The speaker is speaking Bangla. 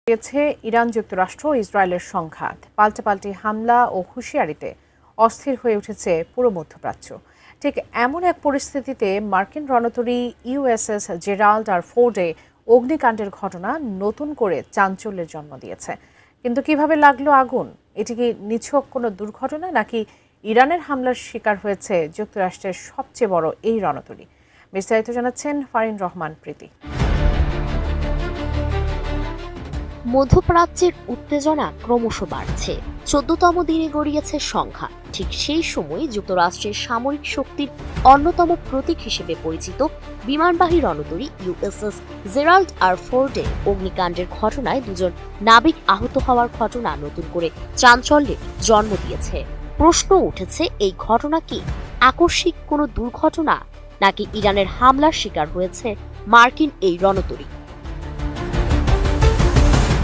হয়েছে ইরান যুক্তরাষ্ট্র ও ইসরায়েলের সংঘাত। পাল্টাপাল্টি হামলা ও হুঁশিয়ারিতে অস্থির হয়ে উঠেছে পুরো মধ্যপ্রাচ্য। ঠিক এমন এক পরিস্থিতিতে মার্কিন রণতরী ইউএসএস জেরাল্ড আর ফোর্ডে অগ্নিকাণ্ডের ঘটনা নতুন করে চাঞ্চল্যের জন্ম দিয়েছে। কিন্তু কিভাবে লাগলো আগুন? এটি কি নিছক কোনো দুর্ঘটনা, নাকি ইরানের হামলার শিকার হয়েছে যুক্তরাষ্ট্রের সবচেয়ে বড় এই রণতরী? বিস্তারিত জানাচ্ছেন ফারিন রহমান প্রীতি। মধ্যপ্রাচ্যের উত্তেজনা ক্রমশ বাড়ছে। 14তম দিনে গড়িয়েছে সংঘাত। ঠিক সেই সময় যুক্তরাষ্ট্রের সামরিক শক্তির অন্যতম প্রতীক হিসেবে পরিচিত বিমানবাহী রণতরী ইউএসএস জেরাল্ড আর ফোর্ডে অগ্নিকাণ্ডের ঘটনায় দুজন নাবিক আহত হওয়ার ঘটনা নতুন করে চাঞ্চল্যের জন্ম দিয়েছে। প্রশ্ন উঠেছে, এই ঘটনা কি আকস্মিক কোনো দুর্ঘটনা, নাকি ইরানের হামলার শিকার হয়েছে মার্কিন এই রণতরী?